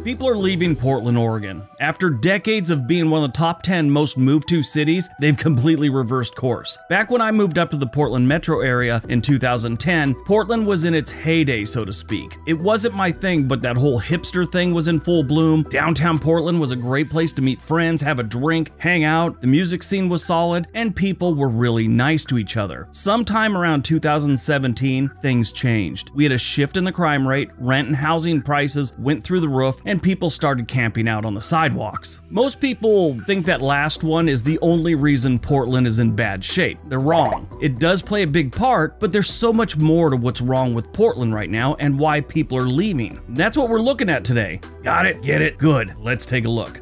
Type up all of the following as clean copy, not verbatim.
People are leaving Portland, Oregon. After decades of being one of the top 10 most moved to cities, they've completely reversed course. Back when I moved up to the Portland metro area in 2010, Portland was in its heyday, so to speak. It wasn't my thing, but that whole hipster thing was in full bloom. Downtown Portland was a great place to meet friends, have a drink, hang out. The music scene was solid, and people were really nice to each other. Sometime around 2017, things changed. We had a shift in the crime rate, rent and housing prices went through the roof, and people started camping out on the sidewalks. Most people think that last one is the only reason Portland is in bad shape. They're wrong. It does play a big part, but there's so much more to what's wrong with Portland right now and why people are leaving. That's what we're looking at today. Got it? Get it? Good. Let's take a look.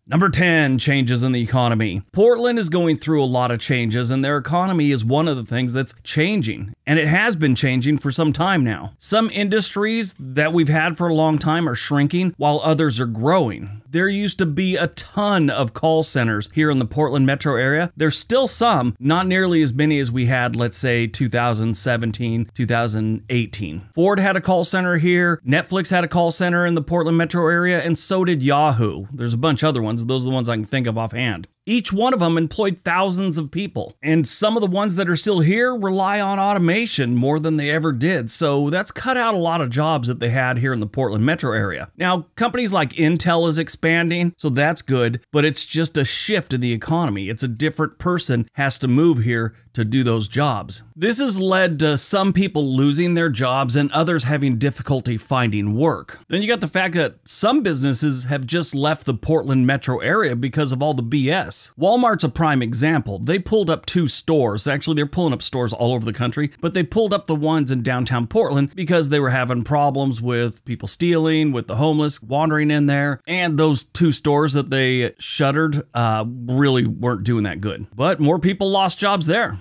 Number 10, changes in the economy. Portland is going through a lot of changes, and their economy is one of the things that's changing, and it has been changing for some time now. Some industries that we've had for a long time are shrinking, while others are growing. There used to be a ton of call centers here in the Portland metro area. There's still some, not nearly as many as we had, let's say, 2017, 2018. Ford had a call center here, Netflix had a call center in the Portland metro area, and so did Yahoo. There's a bunch of other ones. Those are the ones I can think of offhand. Each one of them employed thousands of people, and some of the ones that are still here rely on automation more than they ever did, so that's cut out a lot of jobs that they had here in the Portland metro area. Now, companies like Intel is expanding, so that's good, but it's just a shift in the economy. It's a different person has to move here to do those jobs. This has led to some people losing their jobs and others having difficulty finding work. Then you got the fact that some businesses have just left the Portland metro area because of all the BS. Walmart's a prime example. They pulled up 2 stores. Actually, they're pulling up stores all over the country, but they pulled up the ones in downtown Portland because they were having problems with people stealing, with the homeless wandering in there, and those 2 stores that they shuttered really weren't doing that good. But more people lost jobs there.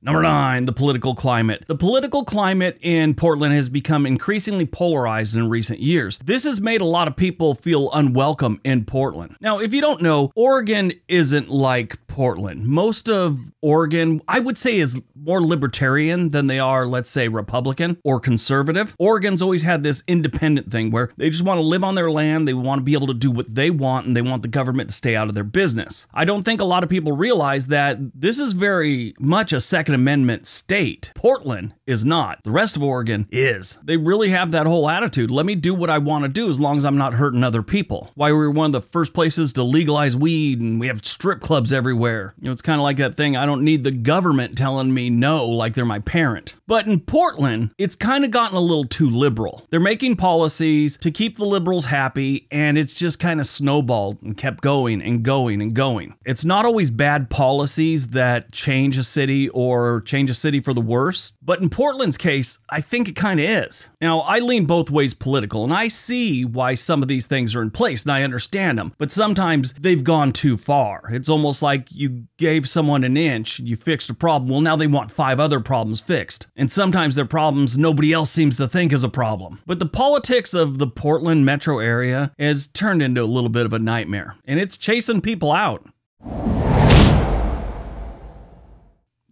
Number 9, the political climate. The political climate in Portland has become increasingly polarized in recent years. This has made a lot of people feel unwelcome in Portland. Now, if you don't know, Oregon isn't like Portland. Most of Oregon, I would say, is more libertarian than they are, let's say, Republican or conservative. Oregon's always had this independent thing where they just want to live on their land, they want to be able to do what they want, and they want the government to stay out of their business. I don't think a lot of people realize that this is very much a Second Amendment state. Portland is not. The rest of Oregon is. They really have that whole attitude. Let me do what I want to do as long as I'm not hurting other people. Why we were one of the first places to legalize weed, and we have strip clubs everywhere. You know, it's kind of like that thing, I don't need the government telling me no like they're my parent. But in Portland, it's kind of gotten a little too liberal. They're making policies to keep the liberals happy, and it's just kind of snowballed and kept going and going and going. It's not always bad policies that change a city or change a city for the worse, but in Portland's case, I think it kind of is. Now, I lean both ways political, and I see why some of these things are in place, and I understand them, but sometimes they've gone too far. It's almost like you gave someone an inch, you fixed a problem, well, now they want 5 other problems fixed. And sometimes they're problems nobody else seems to think is a problem. But the politics of the Portland metro area has turned into a little bit of a nightmare, and it's chasing people out.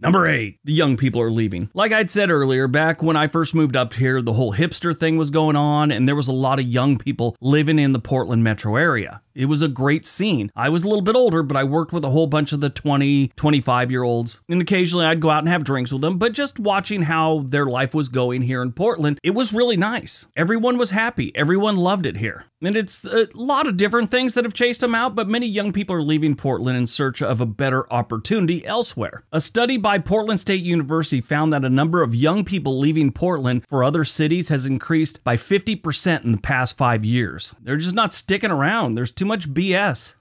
Number 8, the young people are leaving. Like I'd said earlier, back when I first moved up here, the whole hipster thing was going on, and there was a lot of young people living in the Portland metro area. It was a great scene. I was a little bit older, but I worked with a whole bunch of the 20, 25-year-olds, and occasionally I'd go out and have drinks with them, but just watching how their life was going here in Portland, it was really nice. Everyone was happy. Everyone loved it here. And it's a lot of different things that have chased them out, but many young people are leaving Portland in search of a better opportunity elsewhere. A study by Portland State University found that a number of young people leaving Portland for other cities has increased by 50% in the past 5 years. They're just not sticking around. There's too much BS.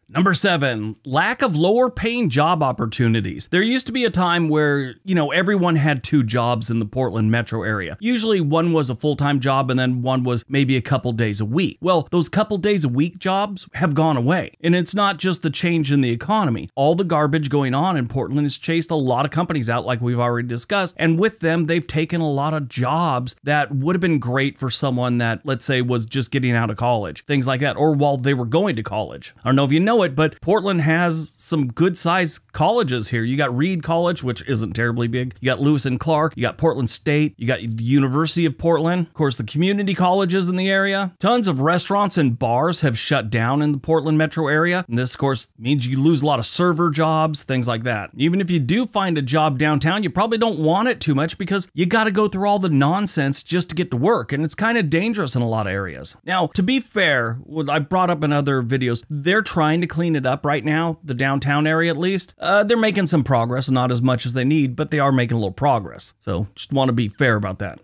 Number 7, lack of lower paying job opportunities. There used to be a time where, everyone had 2 jobs in the Portland metro area. Usually one was a full-time job and then one was maybe a couple days a week. Well, those couple days a week jobs have gone away. And it's not just the change in the economy. All the garbage going on in Portland has chased a lot of companies out like we've already discussed. And with them, they've taken a lot of jobs that would have been great for someone that, let's say, was just getting out of college. Things like that. Or while they were going to college. I don't know if you know it, but Portland has some good-sized colleges here. You got Reed College, which isn't terribly big. You got Lewis and Clark. You got Portland State. You got the University of Portland. Of course, the community colleges in the area. Tons of restaurants and bars have shut down in the Portland metro area. And this, of course, means you lose a lot of server jobs, things like that. Even if you do find a job downtown, you probably don't want it too much because you got to go through all the nonsense just to get to work. And it's kind of dangerous in a lot of areas. Now, to be fair, what I brought up in other videos, they're trying to clean it up right now, the downtown area at least. They're making some progress, not as much as they need, but they are making a little progress. So just want to be fair about that.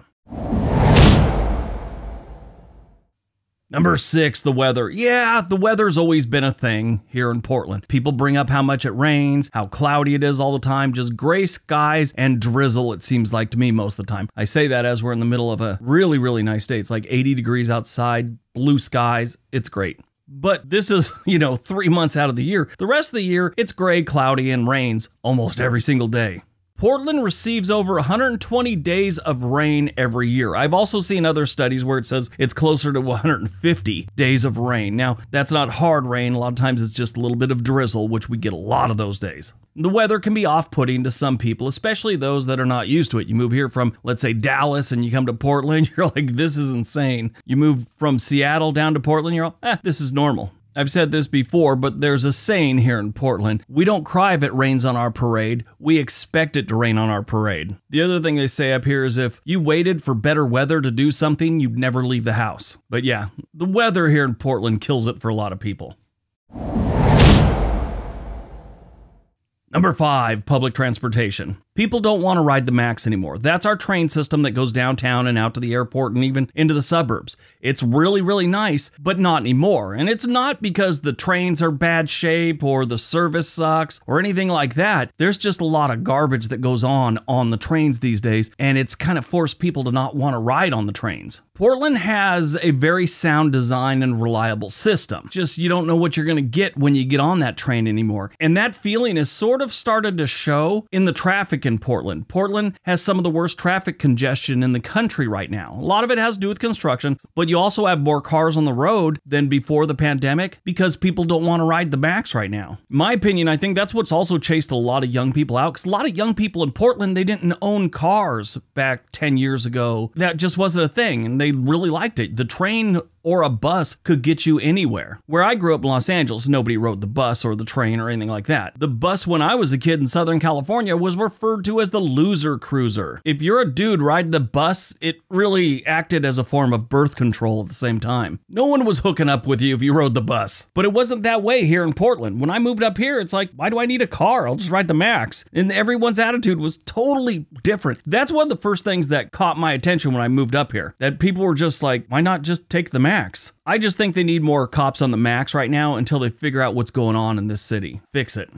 Number 6, the weather. Yeah, the weather's always been a thing here in Portland. People bring up how much it rains, how cloudy it is all the time, just gray skies and drizzle, it seems like to me most of the time. I say that as we're in the middle of a really, really nice day. It's like 80 degrees outside, blue skies. It's great. But this is, 3 months out of the year. The rest of the year, it's gray, cloudy, and rains almost every single day. Portland receives over 120 days of rain every year. I've also seen other studies where it says it's closer to 150 days of rain. Now, that's not hard rain. A lot of times it's just a little bit of drizzle, which we get a lot of those days. The weather can be off-putting to some people, especially those that are not used to it. You move here from, let's say, Dallas, and you come to Portland, you're like, this is insane. You move from Seattle down to Portland, you're like, this is normal. I've said this before, but there's a saying here in Portland. We don't cry if it rains on our parade. We expect it to rain on our parade. The other thing they say up here is if you waited for better weather to do something, you'd never leave the house. But yeah, the weather here in Portland kills it for a lot of people. Number 5, public transportation. People don't want to ride the MAX anymore. That's our train system that goes downtown and out to the airport and even into the suburbs. It's really, really nice, but not anymore. And it's not because the trains are bad shape or the service sucks or anything like that. There's just a lot of garbage that goes on the trains these days, and it's kind of forced people to not want to ride on the trains. Portland has a very sound design and reliable system. Just you don't know what you're going to get when you get on that train anymore. And that feeling is sort of started to show in the traffic in Portland. Portland has some of the worst traffic congestion in the country right now. A lot of it has to do with construction, but you also have more cars on the road than before the pandemic because people don't want to ride the MAX right now. In my opinion, I think that's what's also chased a lot of young people out, because a lot of young people in Portland, they didn't own cars back 10 years ago. That just wasn't a thing, and they really liked it. The train or a bus could get you anywhere. Where I grew up in Los Angeles, nobody rode the bus or the train or anything like that. The bus when I was a kid in Southern California was referred to as the loser cruiser. If you're a dude riding a bus, it really acted as a form of birth control at the same time. No one was hooking up with you if you rode the bus. But it wasn't that way here in Portland. When I moved up here, it's like, why do I need a car? I'll just ride the MAX. And everyone's attitude was totally different. That's one of the first things that caught my attention when I moved up here. That people were just like, why not just take the MAX? I just think they need more cops on the MAX right now until they figure out what's going on in this city. Fix it.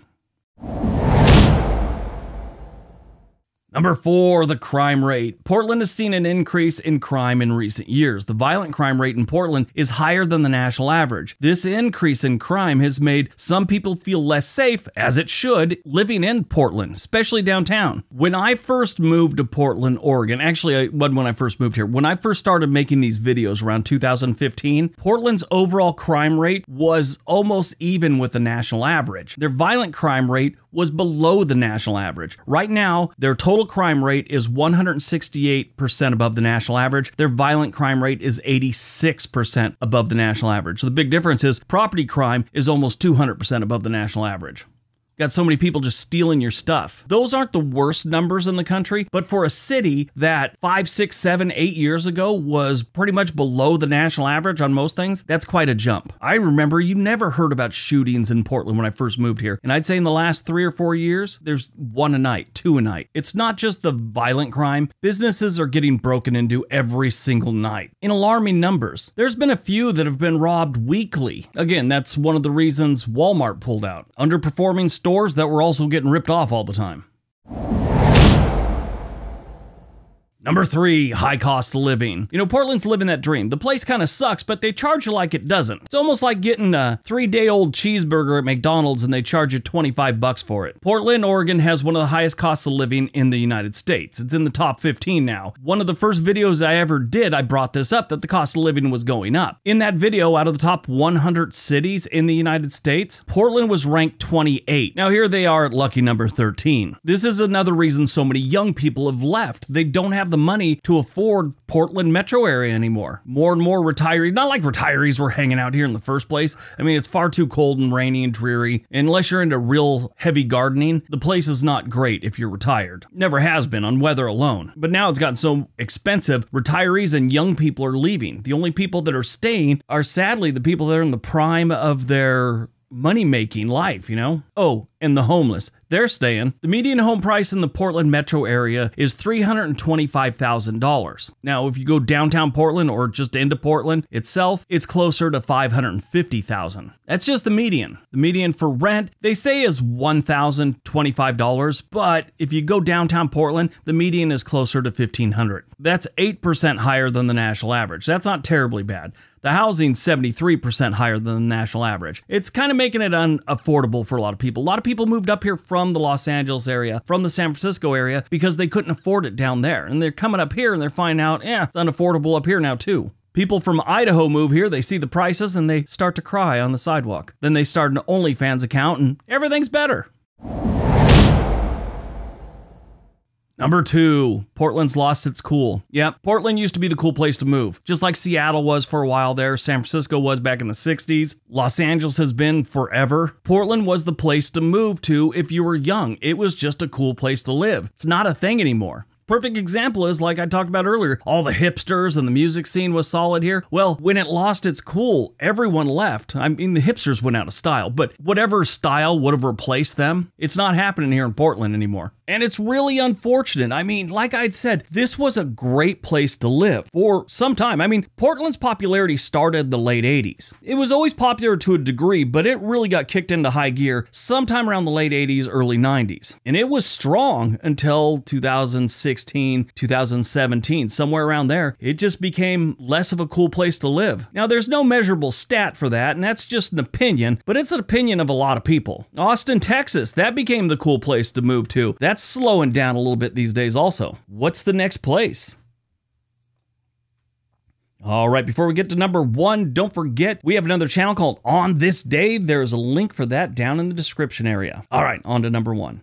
Number 4, the crime rate. Portland has seen an increase in crime in recent years. The violent crime rate in Portland is higher than the national average. This increase in crime has made some people feel less safe, as it should, living in Portland, especially downtown. When I first moved to Portland, Oregon, actually it wasn't when I first moved here, when I first started making these videos around 2015, Portland's overall crime rate was almost even with the national average. Their violent crime rate was below the national average. Right now, their total crime rate is 168% above the national average. Their violent crime rate is 86% above the national average. So the big difference is property crime is almost 200% above the national average. Got so many people just stealing your stuff. Those aren't the worst numbers in the country, but for a city that 5, 6, 7, 8 years ago was pretty much below the national average on most things, that's quite a jump. I remember you never heard about shootings in Portland when I first moved here, and I'd say in the last 3 or 4 years, there's 1 a night, 2 a night. It's not just the violent crime. Businesses are getting broken into every single night in alarming numbers. There's been a few that have been robbed weekly. Again, that's one of the reasons Walmart pulled out. Underperforming stores that were also getting ripped off all the time. Number 3, high cost of living. You know, Portland's living that dream. The place kind of sucks, but they charge you like it doesn't. It's almost like getting a 3-day-old cheeseburger at McDonald's and they charge you $25 for it. Portland, Oregon has one of the highest costs of living in the United States. It's in the top 15 now. One of the first videos I ever did, I brought this up, that the cost of living was going up. In that video, out of the top 100 cities in the United States, Portland was ranked 28. Now here they are at lucky number 13. This is another reason so many young people have left. They don't have the money to afford Portland metro area anymore. More and more retirees, not like retirees were hanging out here in the first place. I mean, it's far too cold and rainy and dreary. Unless you're into real heavy gardening, the place is not great if you're retired. Never has been on weather alone. But now it's gotten so expensive, retirees and young people are leaving. The only people that are staying are sadly the people that are in the prime of their money-making life, you know? Oh, and the homeless. They're staying. The median home price in the Portland metro area is $325,000. Now, if you go downtown Portland or just into Portland itself, it's closer to $550,000. That's just the median. The median for rent, they say, is $1,025, but if you go downtown Portland, the median is closer to $1,500. That's 8% higher than the national average. That's not terribly bad. The housing's 73% higher than the national average. It's kind of making it unaffordable for a lot of people. A lot of people moved up here from the Los Angeles area, from the San Francisco area, because they couldn't afford it down there. And they're coming up here and they're finding out, it's unaffordable up here now too. People from Idaho move here, they see the prices and they start to cry on the sidewalk. Then they start an OnlyFans account and everything's better. Number 2, Portland's lost its cool. Yep, Portland used to be the cool place to move. Just like Seattle was for a while there, San Francisco was back in the 60s, Los Angeles has been forever. Portland was the place to move to if you were young. It was just a cool place to live. It's not a thing anymore. Perfect example is, like I talked about earlier, all the hipsters and the music scene was solid here. Well, when it lost its cool, everyone left. I mean, the hipsters went out of style, but whatever style would have replaced them, it's not happening here in Portland anymore. And it's really unfortunate. I mean, like I'd said, this was a great place to live for some time. I mean, Portland's popularity started in the late 80s. It was always popular to a degree, but it really got kicked into high gear sometime around the late 80s, early 90s. And it was strong until 2016, 2017, somewhere around there. It just became less of a cool place to live. Now, there's no measurable stat for that, and that's just an opinion, but it's an opinion of a lot of people. Austin, Texas, that became the cool place to move to. That's slowing down a little bit these days also. What's the next place? All right, before we get to number 1, don't forget we have another channel called On This Day. There's a link for that down in the description area. All right, on to number 1.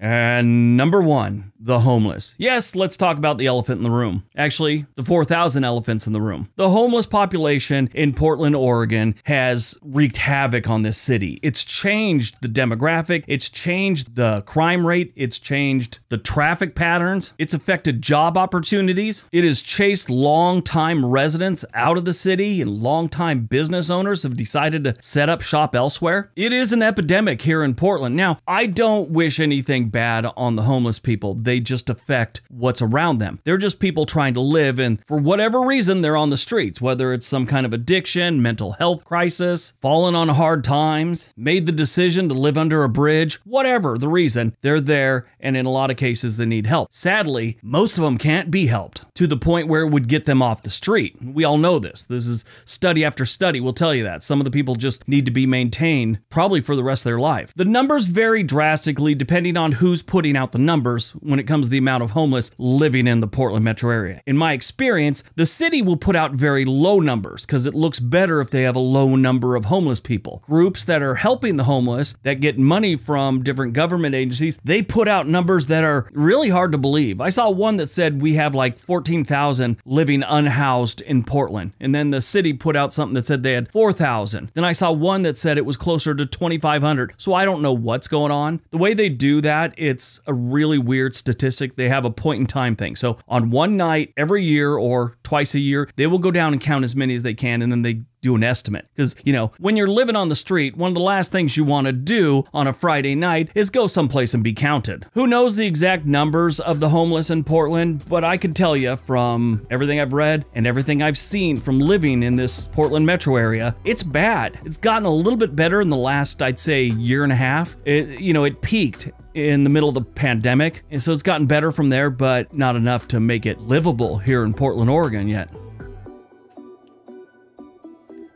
And number 1, the homeless. Yes, let's talk about the elephant in the room. Actually, the 4,000 elephants in the room. The homeless population in Portland, Oregon has wreaked havoc on this city. It's changed the demographic. It's changed the crime rate. It's changed the traffic patterns. It's affected job opportunities. It has chased long-time residents out of the city, and long-time business owners have decided to set up shop elsewhere. It is an epidemic here in Portland. Now, I don't wish anything bad on the homeless people. They just affect what's around them. They're just people trying to live, and for whatever reason, they're on the streets, whether it's some kind of addiction, mental health crisis, fallen on hard times, made the decision to live under a bridge, whatever the reason, they're there, and in a lot of cases, they need help. Sadly, most of them can't be helped to the point where it would get them off the street. We all know this. This is study after study will tell you that. Some of the people just need to be maintained probably for the rest of their life. The numbers vary drastically depending on who's putting out the numbers when it comes to the amount of homeless living in the Portland metro area. In my experience, the city will put out very low numbers because it looks better if they have a low number of homeless people. Groups that are helping the homeless, that get money from different government agencies, they put out numbers that are really hard to believe. I saw one that said we have like 14,000 living unhoused in Portland, and then the city put out something that said they had 4,000. Then I saw one that said it was closer to 2,500. So I don't know what's going on. The way they do that, it's a really weird statistic. They have a point in time thing. So on one night every year or twice a year, they will go down and count as many as they can, and then they do an estimate. Because, when you're living on the street, one of the last things you want to do on a Friday night is go someplace and be counted. Who knows the exact numbers of the homeless in Portland, but I can tell you from everything I've read and everything I've seen from living in this Portland metro area, it's bad. It's gotten a little bit better in the last, I'd say, year and a half. It peaked in the middle of the pandemic, and so it's gotten better from there, but not enough to make it livable here in Portland, Oregon yet.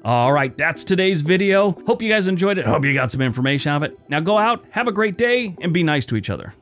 All right, that's today's video. Hope you guys enjoyed it. Hope you got some information out of it. Now go out, have a great day, and be nice to each other.